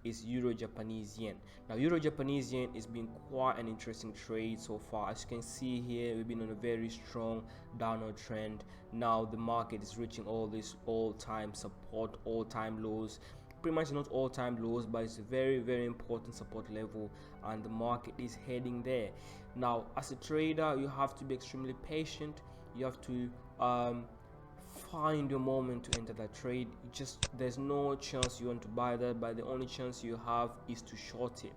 is Euro Japanese yen. Now Euro Japanese yen has been quite an interesting trade so far. As you can see here, we've been on a very strong downward trend. Now the market is reaching all this all-time support, all-time lows. Pretty much not all-time lows, but it's a very important support level, and the market is heading there. Now as a trader, you have to be extremely patient. You have to find your moment to enter that trade. There's no chance you want to buy that, but the only chance you have is to short it.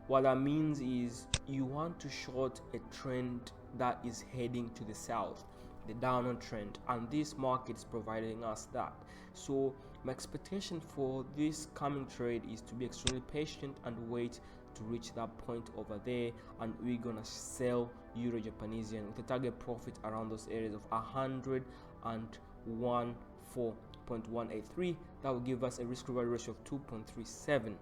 What that means is you want to short a trend that is heading to the south, the downward trend, and this market is providing us that. So my expectation for this coming trade is to be extremely patient and wait to reach that point over there, and we're gonna sell Euro Japanese yen with a target profit around those areas of 104.183. That will give us a risk reward ratio of 2.37.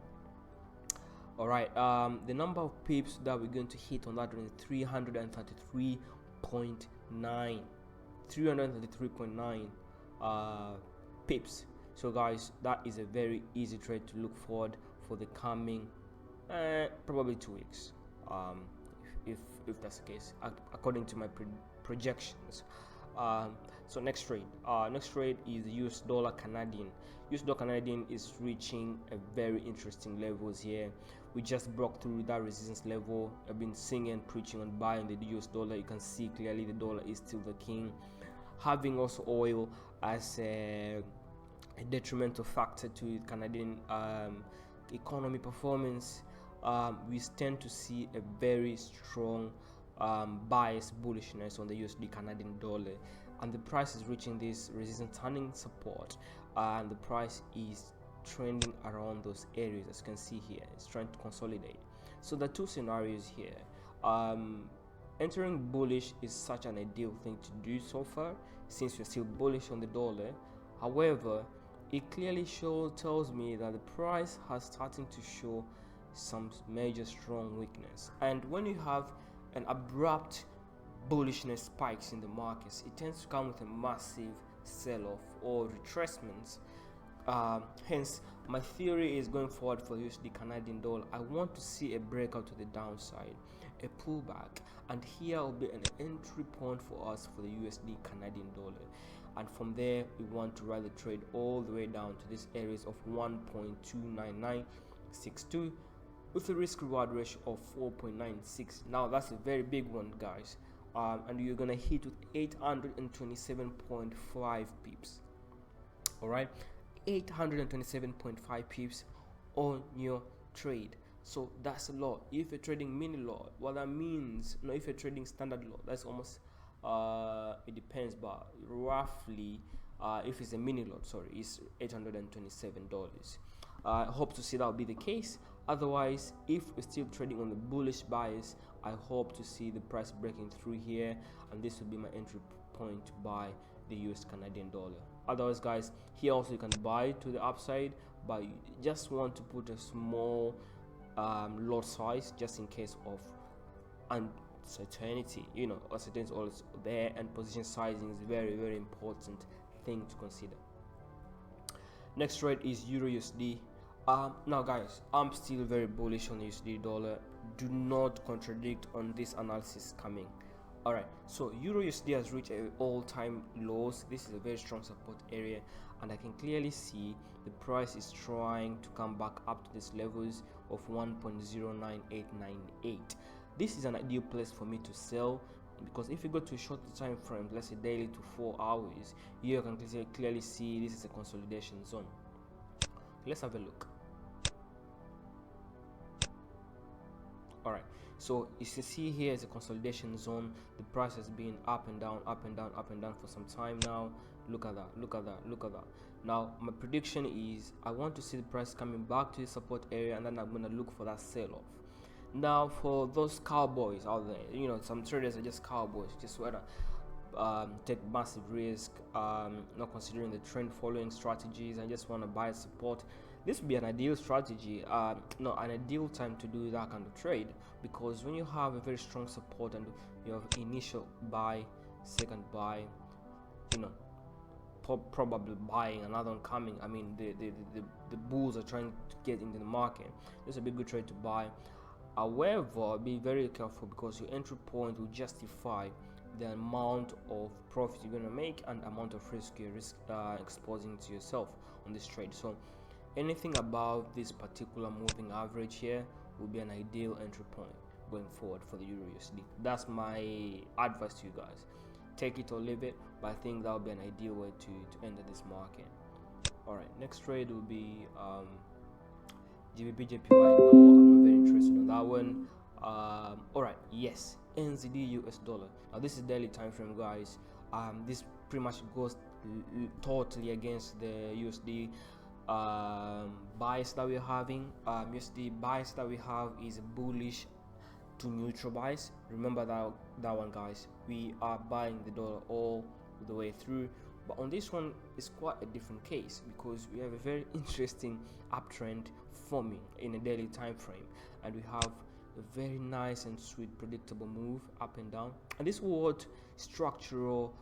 all right, the number of pips that we're going to hit on that is 333.9 pips. So guys, that is a very easy trade to look forward for the coming probably 2 weeks, if that's the case, according to my projections. So next trade is the US dollar Canadian. US dollar Canadian is reaching a very interesting levels here. We just broke through that resistance level. I've been singing and preaching on buying the US dollar. You can see clearly the dollar is still the king, having also oil as a detrimental factor to Canadian economy performance. We tend to see a very strong bias bullishness on the USD Canadian dollar, and the price is reaching this resistance turning support, and the price is trending around those areas. As you can see here, it's trying to consolidate. So the two scenarios here, entering bullish is such an ideal thing to do so far, since we're still bullish on the dollar. However, it clearly tells me that the price has starting to show some major strong weakness, and when you have an abrupt bullishness spikes in the markets, it tends to come with a massive sell-off or retracements. Hence my theory is going forward for USD Canadian dollar, I want to see a breakout to the downside, a pullback, and here will be an entry point for us for the USD Canadian dollar, and from there we want to ride the trade all the way down to these areas of 1.29962 with a risk reward ratio of 4.96. Now that's a very big one, guys, and you're gonna hit with 827.5 pips. All right, 827.5 pips on your trade. So that's a lot. If you're trading mini lot, what that means, if you're trading standard lot, that's almost it depends, but roughly if it's a mini lot, it's $827. I hope to see that will be the case. Otherwise, if we're still trading on the bullish bias, I hope to see the price breaking through here, and this will be my entry point to buy the US Canadian dollar. Otherwise, guys, here also you can buy to the upside, but you just want to put a small lot size just in case of uncertainty. Uncertainty is always there, and position sizing is very important thing to consider. Next trade is Euro USD. Now guys, I'm still very bullish on the USD dollar. Do not contradict on this analysis coming. Alright, so Euro USD has reached all-time lows. This is a very strong support area, and I can clearly see the price is trying to come back up to these levels of 1.09898. This is an ideal place for me to sell, because if you go to a shorter time frame, let's say daily to 4 hours, you can clearly see this is a consolidation zone. Let's have a look. Alright, so you can see here is a consolidation zone. The price has been up and down for some time now. Look at that. Now my prediction is I want to see the price coming back to the support area, and then I'm going to look for that sell-off. Now for those cowboys out there, some traders are just cowboys, just want to take massive risk, not considering the trend following strategies, and just want to buy support. This would be an ideal strategy, an ideal time to do that kind of trade, because when you have a very strong support and you have initial buy, second buy, probably buying, another one coming. I mean, the bulls are trying to get into the market. This is a big good trade to buy. However, be very careful, because your entry point will justify the amount of profit you're going to make and amount of risk you're exposing to yourself on this trade. So anything above this particular moving average here will be an ideal entry point going forward for the Euro USD. That's my advice to you guys. Take it or leave it, but I think that would be an ideal way to enter this market. Alright, next trade will be GBP JPY. No, I'm not very interested in that one. Alright, yes, NZD US dollar. Now this is daily time frame, guys. This pretty much goes totally against the USD bias that we're having. USD bias that we have is bullish to neutral bias. Remember that one, guys. We are buying the dollar all the way through, but on this one it's quite a different case, because we have a very interesting uptrend forming in a daily time frame, and we have a very nice and sweet predictable move up and down. And this is what structural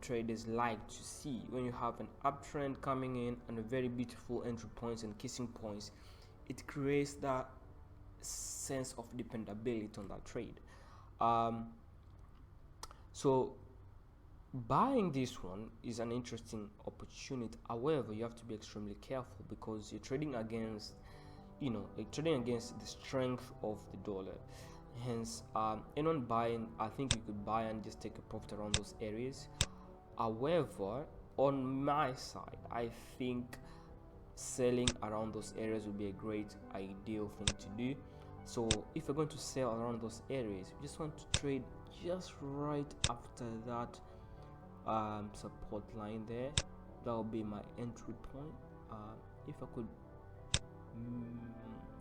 traders like to see. When you have an uptrend coming in and a very beautiful entry points and kissing points, it creates that sense of dependability on that trade. So buying this one is an interesting opportunity. However, you have to be extremely careful, because you're trading against the strength of the dollar. Hence, anyone buying, I think you could buy and just take a profit around those areas. However, on my side, I think selling around those areas would be a great ideal thing to do. So if you're going to sell around those areas, you just want to trade just right after that support line there. That will be my entry point. If I could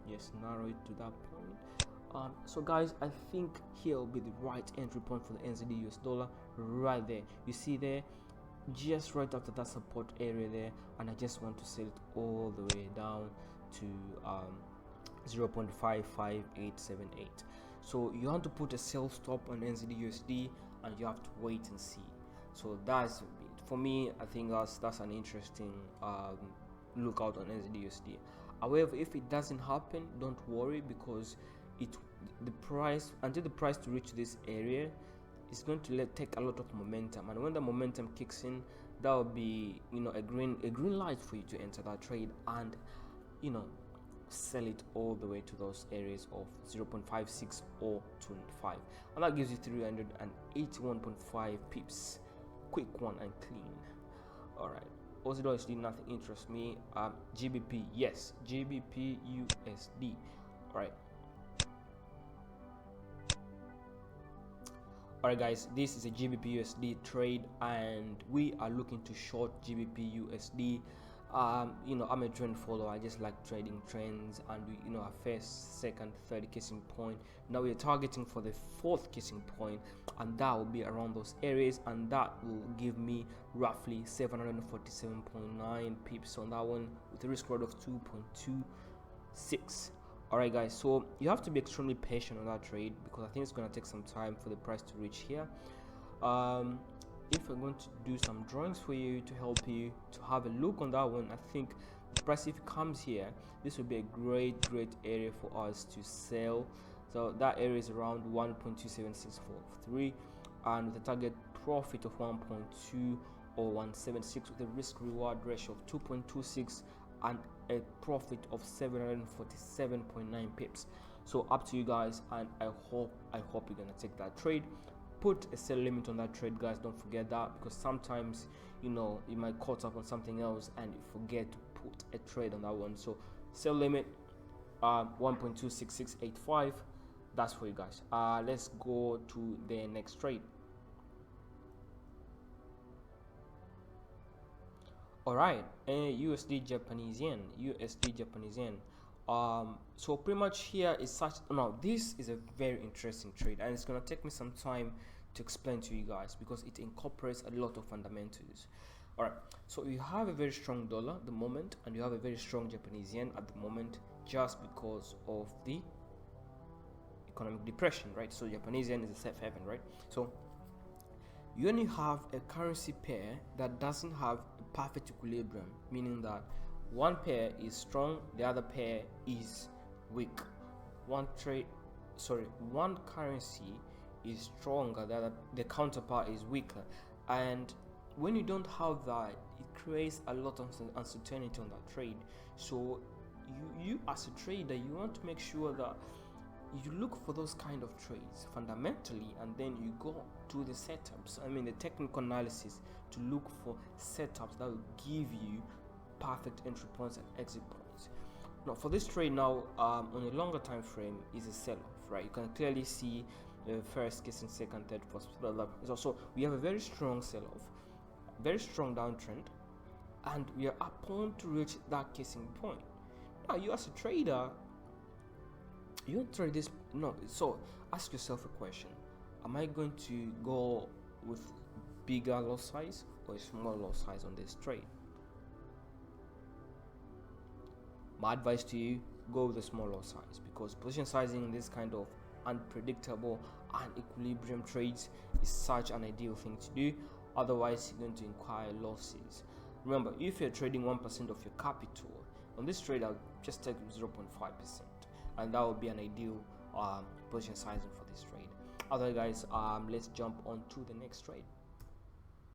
yes, narrow it to that point. So guys, I think here will be the right entry point for the NZD US dollar, right there. You see there, just right after that support area there, and I just want to sell it all the way down to 0.55878. So you want to put a sell stop on NZD USD, and you have to wait and see. So that's, for me, I think that's an interesting lookout on NZD USD. However, if it doesn't happen, don't worry, because the price, until the price to reach this area, is going to take a lot of momentum, and when the momentum kicks in, that will be a green light for you to enter that trade and sell it all the way to those areas of 0.56 or 25, and that gives you 381.5 pips. Quick one and clean. All right, Aussie dollar USD, nothing interests me. GBP, yes, GBP USD. All right. Alright guys, this is a GBP USD trade, and we are looking to short GBP USD. I'm a trend follower. I just like trading trends, and we, our first, second, third kissing point. Now we're targeting for the fourth kissing point, and that will be around those areas, and that will give me roughly 747.9 pips on that one, with a risk reward of 2.26. Alright guys, so you have to be extremely patient on that trade, because I think it's going to take some time for the price to reach here. If I'm going to do some drawings for you to help you to have a look on that one, I think the price, if it comes here, this will be a great area for us to sell. So that area is around 1.27643, and with a target profit of 1.2 or 176, with a risk reward ratio of 2.26 and a profit of 747.9 pips. So up to you guys, and I hope you're gonna take that trade. Put a sell limit on that trade, guys. Don't forget that, because sometimes you might caught up on something else and you forget to put a trade on that one. So sell limit 1.26685. That's for you guys. Let's go to the next trade. Alright, USD Japanese yen. So pretty much here is this is a very interesting trade, and it's gonna take me some time to explain to you guys, because it incorporates a lot of fundamentals. Alright, so you have a very strong dollar at the moment, and you have a very strong Japanese yen at the moment, just because of the economic depression, right? So Japanese yen is a safe haven, right? So you only have a currency pair that doesn't have a perfect equilibrium, meaning that one pair is strong, the other pair is weak. One currency is stronger, the counterpart is weaker, and when you don't have that, it creates a lot of uncertainty on that trade. So you as a trader, you want to make sure that you look for those kind of trades fundamentally, and then you go to the setups, the technical analysis, to look for setups that will give you perfect entry points and exit points. Now for this trade now, on a longer time frame, is a sell-off, right? You can clearly see the first case and second, third, fourth. So we have a very strong sell-off, very strong downtrend, and we are upon to reach that casing point. Now you as a trader, you don't trade this. No, so ask yourself a question: am I going to go with bigger lot size or a small lot size on this trade? My advice to you: go with a small lot size, because position sizing in this kind of unpredictable and equilibrium trades is such an ideal thing to do. Otherwise, you're going to incur losses. Remember, if you're trading 1% of your capital on this trade, I'll just take 0.5%, and that would be an ideal position sizing for this trade. Otherwise, guys, let's jump on to the next trade.